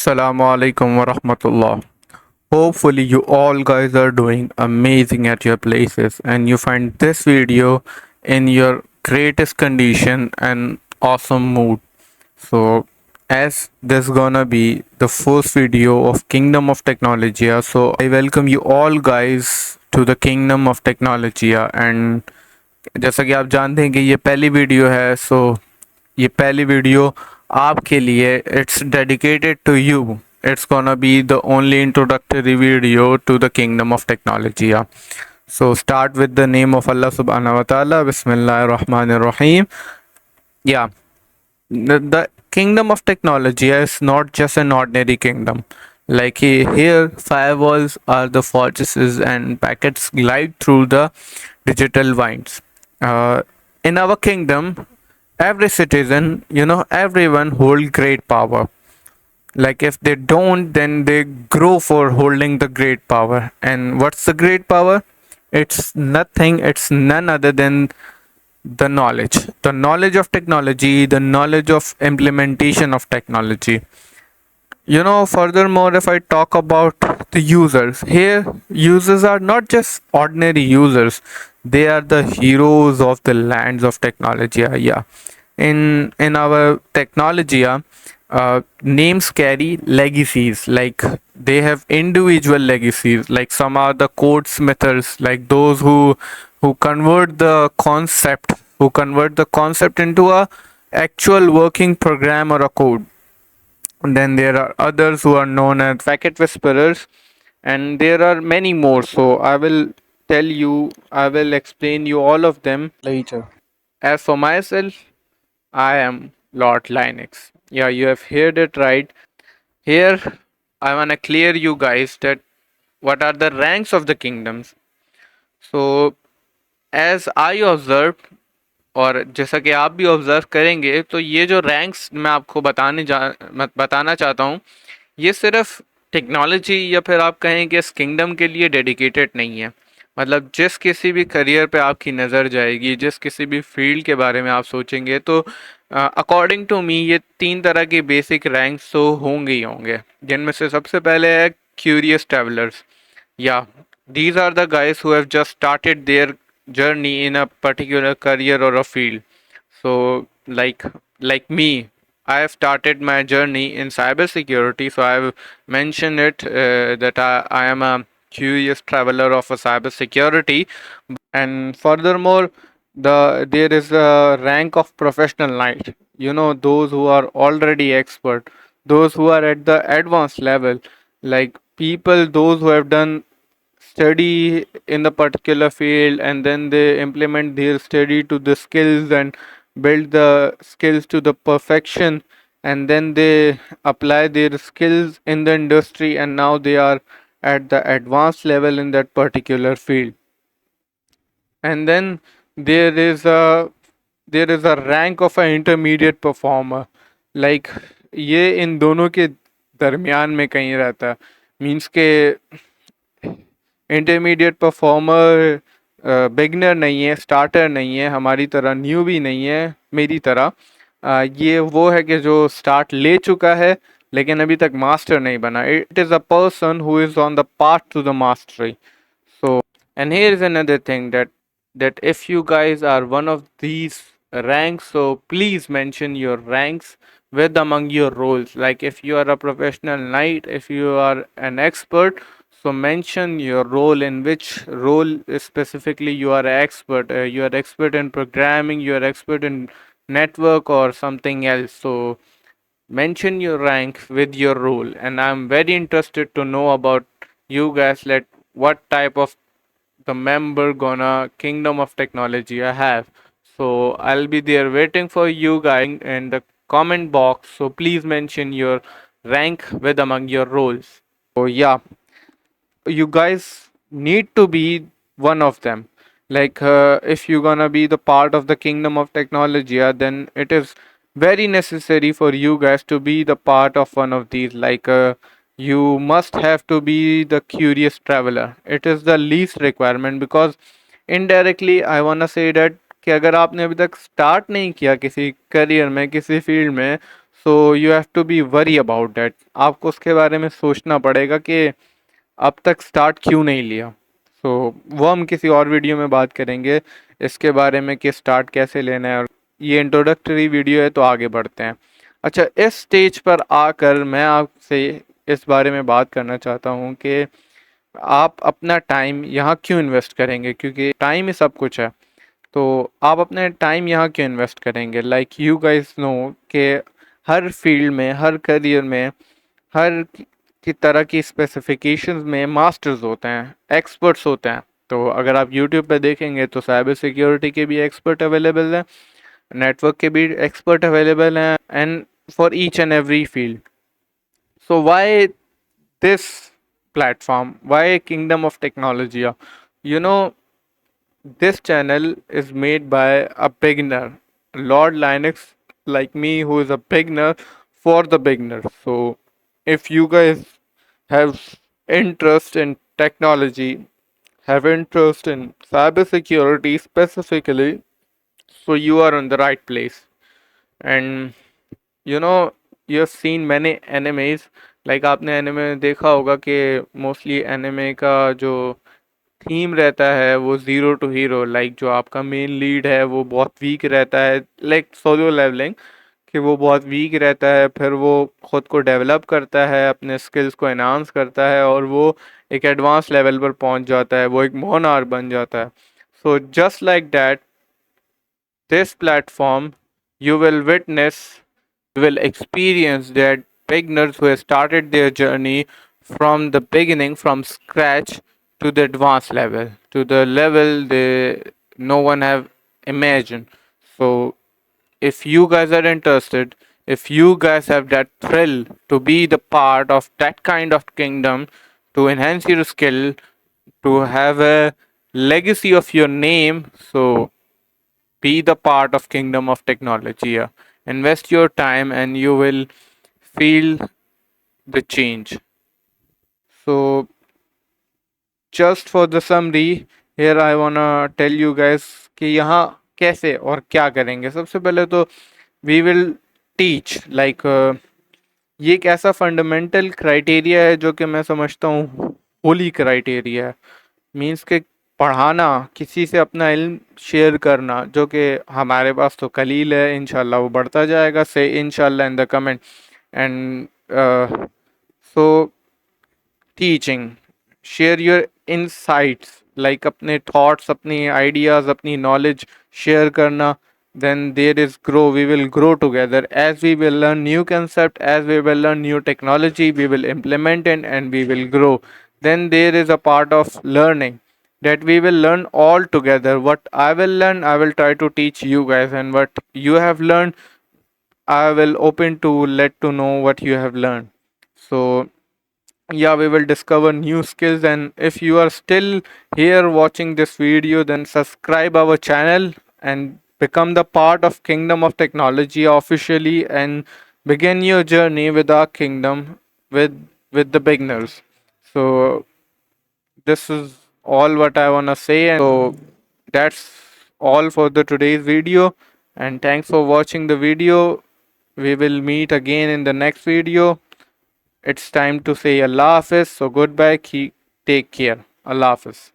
Assalamu alaikum wa rahmatullah. Hopefully, you all guys are doing amazing at your places and you find this video in your greatest condition and awesome mood. So, as this gonna be the first video of Kingdom of Technologia, so I welcome you all guys to the Kingdom of Technologia. And जैसा कि आप जानते हैं कि ये पहली video है, सो ये पहली वीडियो आपके लिए, it's dedicated to you. It's gonna be the only introductory video to the kingdom of technology. Yeah. So start with the name of Allah subhanahu wa ta'ala. Bismillahir Rahmanir Rahim. Yeah. The kingdom of technology is not just an ordinary kingdom. Like here, firewalls are the fortresses and packets glide through the digital vines. In our kingdom, every citizen, everyone hold great power. Like if they don't, then they grow for holding the great power. And what's the great power? It's nothing, it's none other than the knowledge of technology, the knowledge of implementation of technology. Furthermore, if I talk about the users, here users are not just ordinary users, they are the heroes of the lands of technology. Yeah. In our technology, names carry legacies, like they have individual legacies, like some are the code smithers, like those who convert the concept into a actual working program or a code. And then there are others who are known as packet whisperers, and there are many more. So I will explain you all of them later. As for myself, I am Lord Linux. Yeah, you have heard it right. Here, I want to clear you guys that what are the ranks of the kingdoms. So, as I observed, और जैसा कि आप भी observe करेंगे, तो ये जो ranks मैं आपको बताना चाहता हूँ, ये सिर्फ टेक्नोलॉजी या फिर आप कहें कि इस किंगडम के लिए डेडिकेटेड नहीं है. मतलब जिस किसी भी करियर पे आपकी नज़र जाएगी, जिस किसी भी फील्ड के बारे में आप सोचेंगे, तो अकॉर्डिंग टू मी ये 3 तरह के बेसिक रैंक्स तो होंगे ही होंगे, जिनमें से सबसे पहले है क्यूरियस ट्रैवलर्स. या these are the guys who have just started their journey in a particular career or a field. So like me, I have started my journey in cybersecurity, so I've mentioned it that I am a curious traveler of a cybersecurity. And furthermore, there is a rank of professional knight, those who are already expert, those who are at the advanced level, like people those who have done study in the particular field, and then they implement their study to the skills and build the skills to the perfection, and then they apply their skills in the industry, and now they are at the advanced level in that particular field. And then there is a rank of an intermediate performer. Like ये इन दोनों के दरमियान में कहीं रहता है. Means के intermediate performer beginner नहीं है, स्टार्टर नहीं है, हमारी तरह न्यू भी नहीं है, मेरी तरह. ये वो है कि जो स्टार्ट ले चुका है लेकिन अभी तक मास्टर नहीं बना. It is a person who is on the path to the mastery. So, and here is another thing that if you guys are one of these ranks, so please mention your ranks with among your roles. Like if you are a professional knight, if you are an expert, so mention your role, in which role specifically you are expert. You are expert in programming, you are expert in network or something else. So mention your rank with your role, and I'm very interested to know about you guys. Let what type of the member gonna kingdom of technology I have. So I'll be there waiting for you guys in the comment box. So please mention your rank with among your roles. So yeah, you guys need to be one of them. Like if you're gonna be the part of the kingdom of technology, then it is very necessary for you guys to be the part of one of these. Like you must have to be the curious traveler. It is the least requirement, because indirectly I wanna say that कि अगर आपने अभी तक start नहीं किया किसी career में, किसी फील्ड में, so you have to be worry about that. آپ کو اس کے بارے میں سوچنا پڑے گا کہ اب تک سٹارٹ کیوں نہیں لیا. سو وہ ہم کسی اور ویڈیو میں بات کریں گے اس کے بارے میں کہ سٹارٹ کیسے لینا ہے. اور یہ انٹروڈکٹری ویڈیو ہے تو آگے بڑھتے ہیں. اچھا, اس سٹیج پر آ کر میں آپ سے اس بارے میں بات کرنا چاہتا ہوں کہ آپ اپنا ٹائم یہاں کیوں انویسٹ کریں گے, کیونکہ ٹائم ہی سب کچھ ہے. تو آپ اپنے ٹائم یہاں کیوں انویسٹ کریں گے؟ لائک یو گائز نو کہ ہر فیلڈ میں, ہر کریئر میں, ہر کی طرح کی اسپیسیفکیشنز میں ماسٹرز ہوتے ہیں, ایکسپرٹس ہوتے ہیں. تو اگر آپ یوٹیوب پہ دیکھیں گے تو سائبر سیکیورٹی کے بھی ایکسپرٹ اویلیبل ہیں, نیٹ ورک کے بھی ایکسپرٹ اویلیبل ہیں, and for each and every field. So why this platform, why Kingdom of Technology? You know, this channel is made by a beginner, Lord Linux like me, who is a beginner for the beginner. So if you guys have interest in technology, have interest in cybersecurity specifically, so you are in the right place. And you know, you have seen many animes. Like آپ نے anime دیکھا ہوگا کہ mostly anime کا جو theme رہتا ہے وہ زیرو ٹو ہیرو. لائک جو آپ کا مین لیڈ ہے وہ بہت ویک رہتا ہے, لائک سولو لیولنگ, کہ وہ بہت ویک رہتا ہے, پھر وہ خود کو ڈیولپ کرتا ہے, اپنے اسکلس کو انہانس کرتا ہے, اور وہ ایک ایڈوانس لیول پر پہنچ جاتا ہے, وہ ایک مونار بن جاتا ہے. So just like that, this platform you will witness, you will experience that beginners who have started their journey from the beginning, from scratch, to the advanced level, to the level they no one have imagined. So if you guys are interested, if you guys have that thrill to be the part of that kind of kingdom, to enhance your skill, to have a legacy of your name, so be the part of Kingdom of Technology. Yeah. Invest your time and you will feel the change. So just for the summary, here I wanna tell you guys کہ یہاں کیسے اور کیا کریں گے. سب سے پہلے تو we will teach, like یہ ایک ایسا فنڈامنٹل کرائٹیریا ہے جو کہ میں سمجھتا ہوں ہولی کرائٹیریا ہے. مینس کہ پڑھانا, کسی سے اپنا علم شیئر کرنا, جو کہ ہمارے پاس تو قلیل ہے, انشاءاللہ وہ بڑھتا جائے گا. سے انشاءاللہ in the comment. And so teaching, share your insights, like اپنے تھاٹس, اپنی آئیڈیاز, اپنی نالج شیئر کرنا. Then there is grow, we will grow together. As we will learn new concept, as we will learn new technology, we will implement it and we will grow. Then there is a part of learning that we will learn all together. What I will learn, I will try to teach you guys, and what you have learned, I will open to let to know what you have learned. So yeah, we will discover new skills. And if you are still here watching this video, then subscribe our channel and become the part of Kingdom of Technology officially, and begin your journey with our kingdom, with the beginners. So this is all what I want to say, and so that's all for the today's video. And thanks for watching the video. We will meet again in the next video. It's time to say Allah Hafiz. So goodbye. Take care. Allah Hafiz.